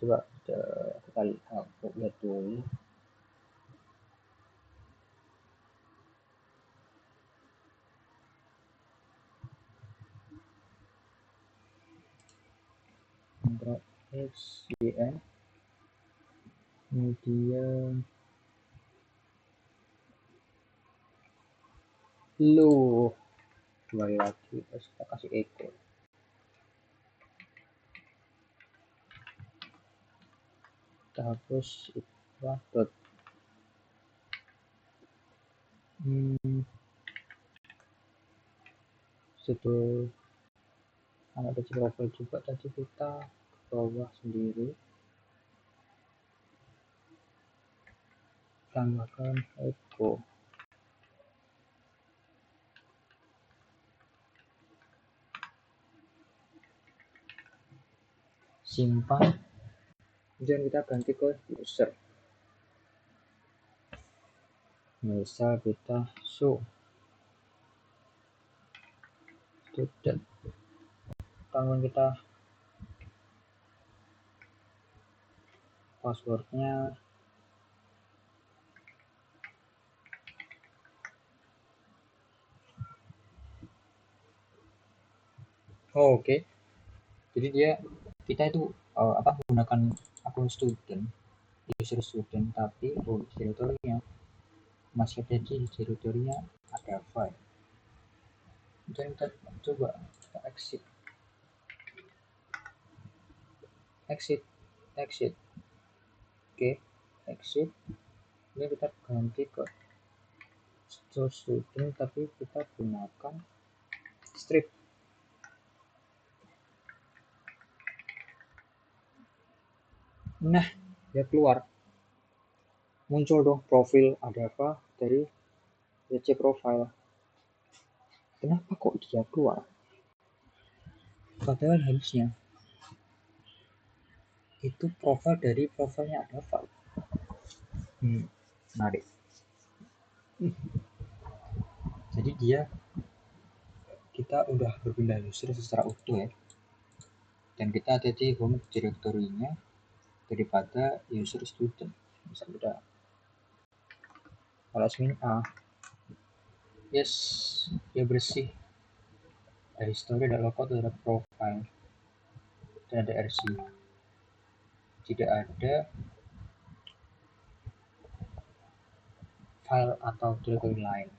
Coba kita lihat dulu. Ctrl X, Y, N, kemudian lu kembali lagi, terus kita kasih echo. Kita hapus itu dot. Situ ada profil juga tadi, kita ke bawah sendiri tambahkan echo. Simpan, kemudian kita ganti ke user. Misal kita show student, tangan kita passwordnya oke. Jadi kita itu menggunakan akun student, user student, tapi direktorinya masih ada di direktorinya ada file. Dan kita coba kita exit, oke, exit. Ini kita ganti ke student, tapi kita gunakan strip. Nah, dia keluar, muncul dong profil Adava dari WC profile. Kenapa kok dia keluar? Padahal harusnya itu profil dari profilnya Adava. Menarik. Jadi kita udah berpindah user secara utuh ya, dan kita ada di home directory-nya daripada user student. Bisa beda. Kalau admin A, yes, dia bersih. Ada history, ada logout, ada profile, dan ada RC. Tidak ada file atau directory lain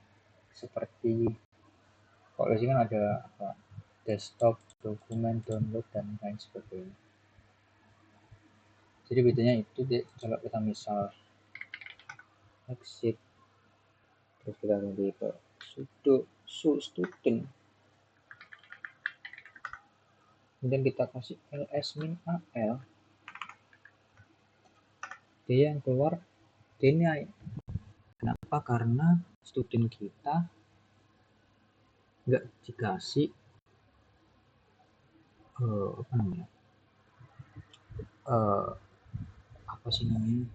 seperti kalau di sini kan ada desktop, dokumen, download, dan lain sebagainya. Jadi bedanya itu kalau kita misal exit, terus kita ganti ke sudo student, kemudian kita kasih ls-al, dia yang keluar deny. Kenapa? Karena student kita nggak dikasih apa sih namanya,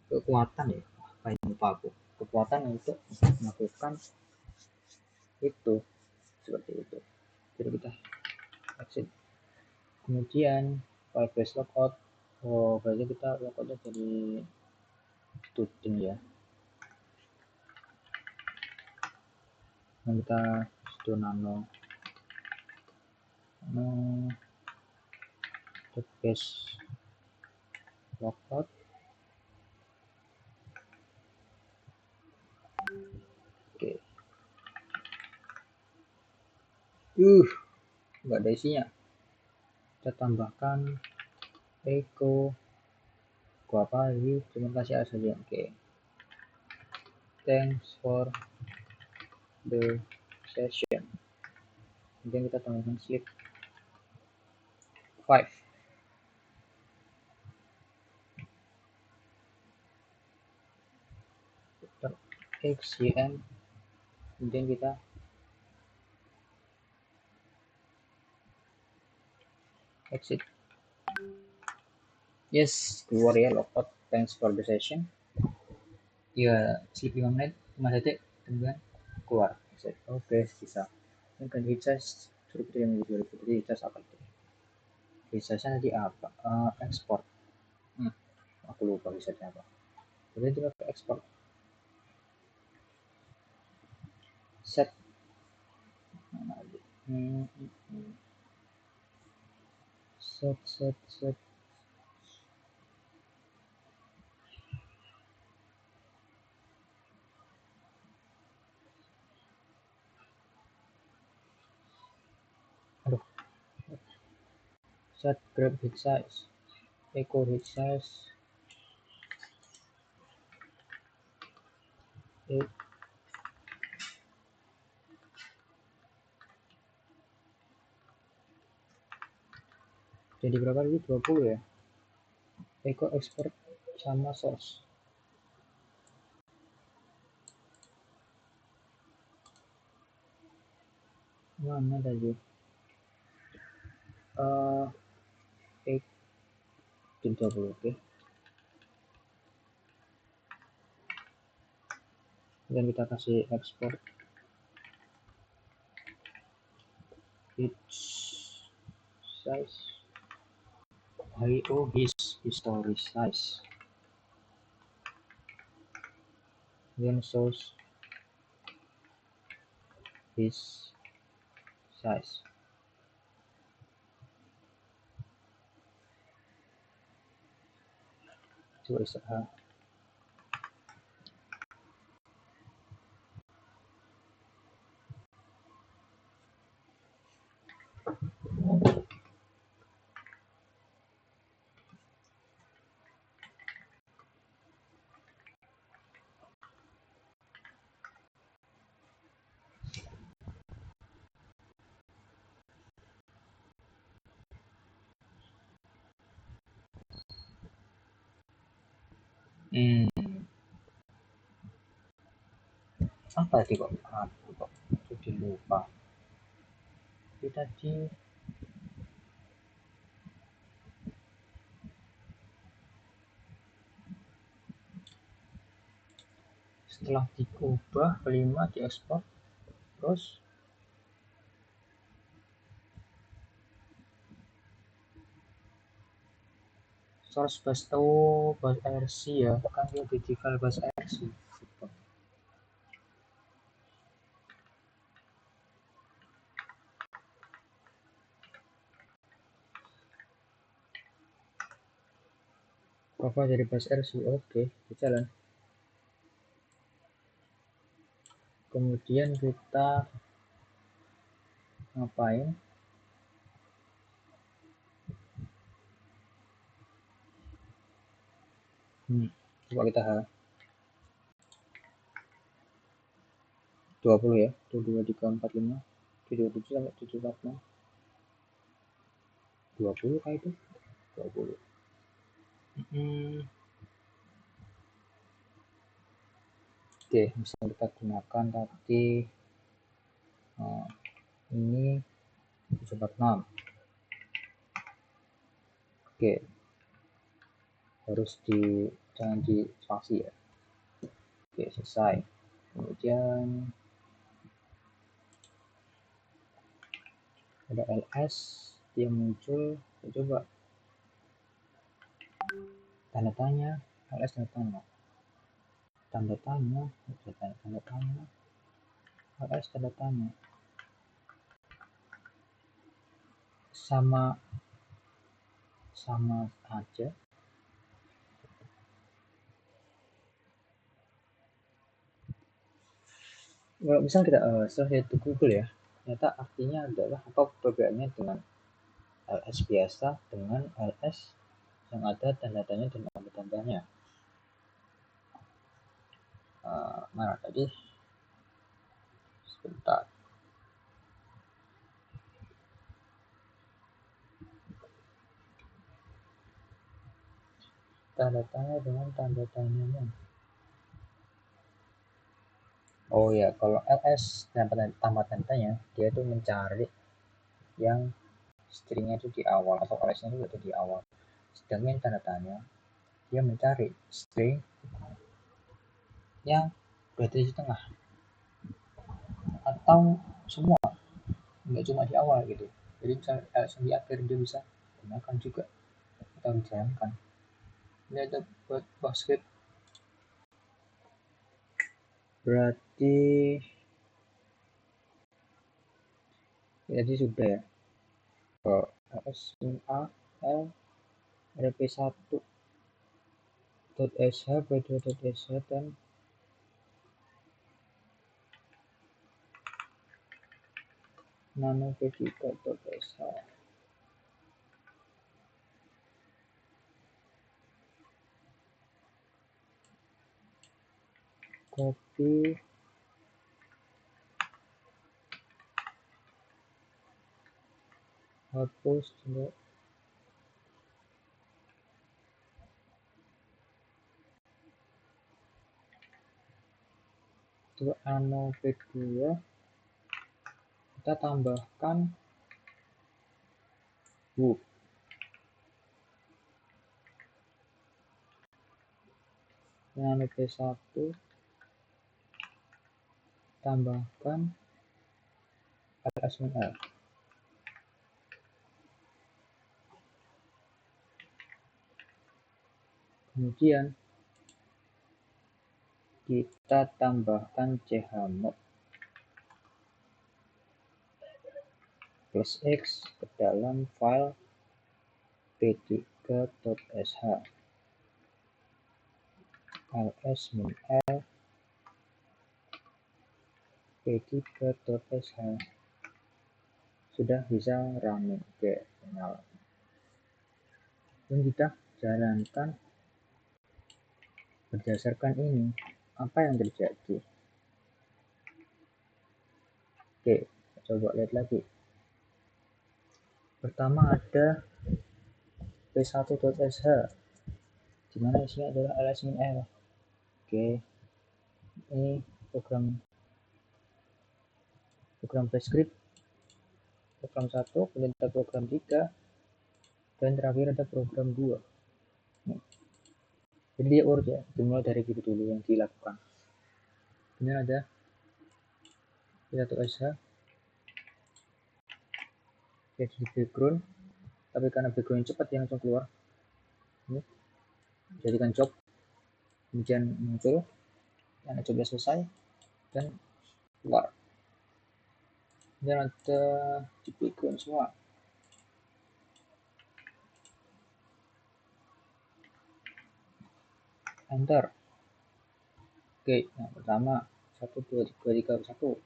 kekuatan ya, kayak lupa aku, kekuatan untuk melakukan itu, seperti itu. Jadi kita exit, kemudian file base logout. Berarti kita logoutnya dari student ya, dan kita sudo nano base logout. Oke, nggak ada isinya. Kita tambahkan echo, apa lagi, terima kasih saja. Oke, thanks for the session. Kemudian kita tambahkan slip 5. X, Y, N, kemudian kita exit. Yes, keluar ya logout, thanks for the session. Ya, slip 5 menit, 5 detik, kemudian keluar. Oke, bisa. Mungkin hit suruh kita yang jadi hit akan. Resizenya tadi apa? Export. Aku lupa resizenya apa. Jadi itu pakai export. Set. Set. Aduh. Set grab hit size. Echo hit size. Jadi berapa tadi? 20 ya? Echo export sama source. Mana tadi? 20, oke. Dan kita kasih export its size. His history size. Then source his size. Coba istirahat. Apa tadi kok? Aku kok jadi lupa. Itu tadi setelah diubah 5 diekspor terus source bus bus RC ya, kan dia di file bus RC. Profile dari bus RC, oke, jalan. Kemudian kita ngapain? Coba kita 20 ya, 22, 3, 4, 5, 27 sampai 746. 20 kah itu? 20. Oke, bisa kita gunakan tadi ini 746. Oke, harus jangan di spasi ya. Oke, selesai. Kemudian ada ls, dia muncul. Kita coba tanda tanya, ls tanda tanya, ls tanda tanya, sama aja. Kalau misal kita search itu Google ya, ternyata artinya adalah apa perbedaannya dengan ls biasa dengan ls yang ada tanda tanya dan tanda tandanya. Mana tadi? Sebentar. Tanda tanya dengan tanda tanyanya. Oh ya, kalau ls tambah tandanya, dia tuh mencari yang stringnya itu di awal atau ls-nya itu ada di awal. Sedangkan tanda tanya, dia mencari string yang berada di tengah atau semua, nggak cuma di awal gitu. Jadi misalnya ls di akhir dia bisa gunakan juga atau dijalankan. Ini ada buat basket, berarti jadi sudah ya, LSMA L rp1.sh p2.sh dan nano p3.sh. Copy, hapus dulu. Untuk nano p2 kita tambahkan book. Nano p1 tambahkan LSML. Kemudian kita tambahkan chmod plus x ke dalam file p3.sh ls-l p3.sh. Sudah bisa running. Oke, nyala. Dan kita jalankan. Berdasarkan ini, apa yang terjadi? Oke, coba lihat lagi. Pertama ada p1.sh, di mana isinya adalah ls-l. Oke, ini program basic, program 1, kemudian program 3, dan terakhir ada program 2. Jadi dia urut ya, dimulai dari gitu dulu yang dilakukan. Ini ada p1.sh jadi di background, tapi karena background cepat dia langsung keluar. Ini jadikan job, kemudian muncul yang jobnya selesai dan keluar. Dan ada di background semua. Enter. Oke, yang pertama 1 2 3 3 1.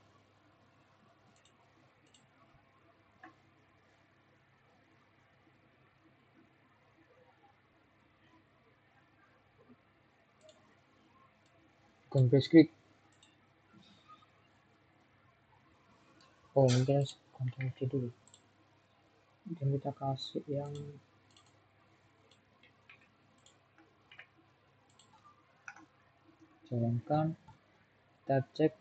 Control script. Oh, mungkin Ctrl C dulu. Dan kita kasih yang jalankan. Kita cek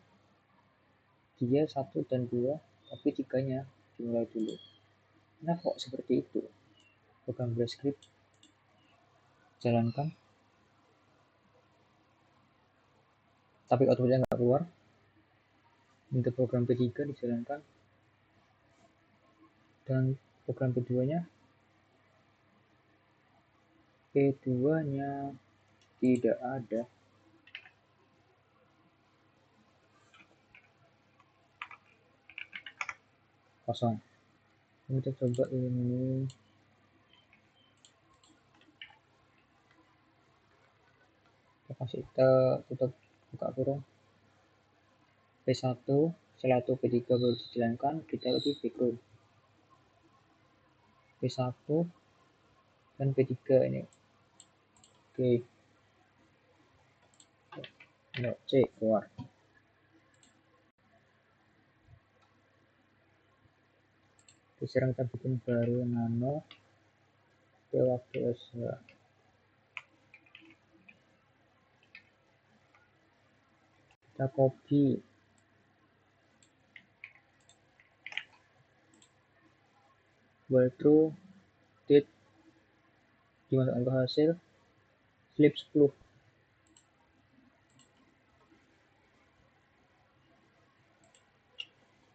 dia 1 dan 2, tapi 3-nya dimulai dulu. Nah, kok seperti itu? Program script jalankan, tapi outputnya nggak keluar. Untuk program P3 dijalankan, dan program P2-nya tidak ada. Kosong. Kita coba ini. Kita kasih tutup buka kurung P1, setelah itu P3 baru dijalankan, kita lagi background P1 dan P3 ini. Oke, C keluar. Sekarang kita bikin baru nano p1.sh. Kita copy while true, date dimasukkan ke hasil, slip 10.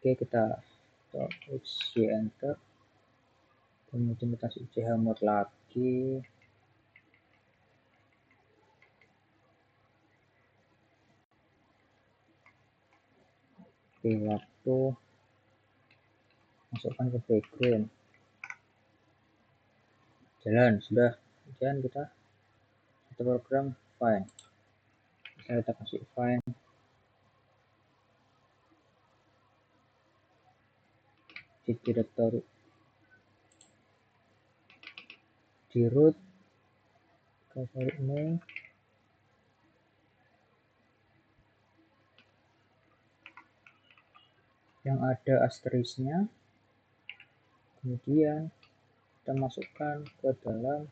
Oke, kita enter, kemudian kita kasih ch mode lagi. Oke, waktu masukkan ke background, jalan sudah. Kemudian kita program file, kita kasih file di directory di root ke file ini, yang ada asterisknya, kemudian kita masukkan ke dalam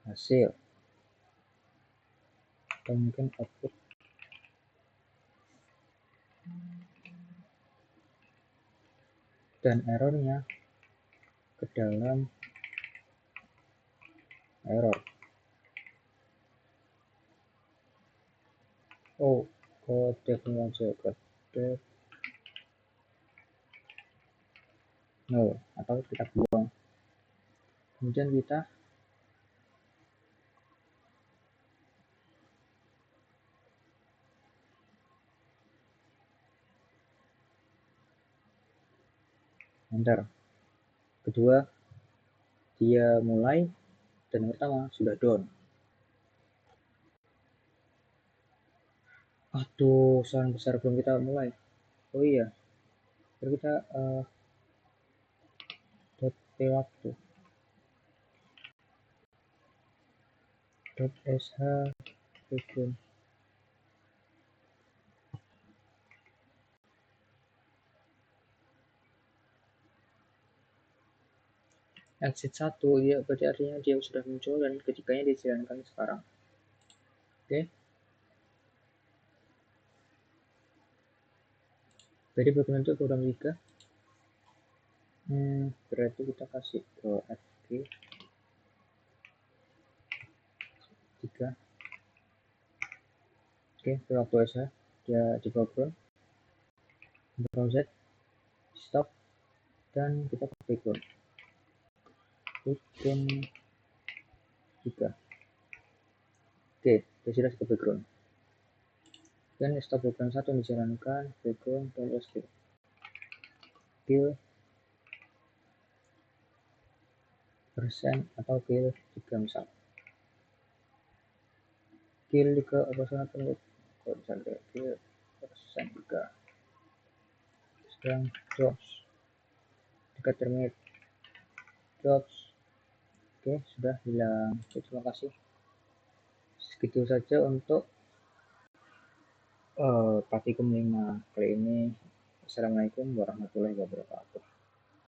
hasil atau mungkin output, dan errornya ke dalam error. Kode no, atau kita buang. Kemudian kita enter. Kedua, dia mulai, dan yang pertama sudah down. Aduh, saran besar belum kita mulai. Oh iya, baru kita waktu .sh background. Exit 1 ya, berarti artinya dia sudah muncul, dan ketiganya dijalankan sekarang. Oke. Jadi background itu program 3. Berarti kita kasih ke fg 3. Oke, waktu sh dia di background, Ctrl Z, stop, dan kita ke background 3. Oke, dia sudah ke background, dan stop background 1 dijalankan, background dan usb kill persen atau kill 3 misal, kill 3 operasional penuh, kalau misalnya kill persen 3, sekarang jobs dekat terminate jobs. Oke, sudah hilang. Oke, terima kasih. Segitu saja untuk praktikum 5 kali ini. Assalamualaikum warahmatullahi wabarakatuh.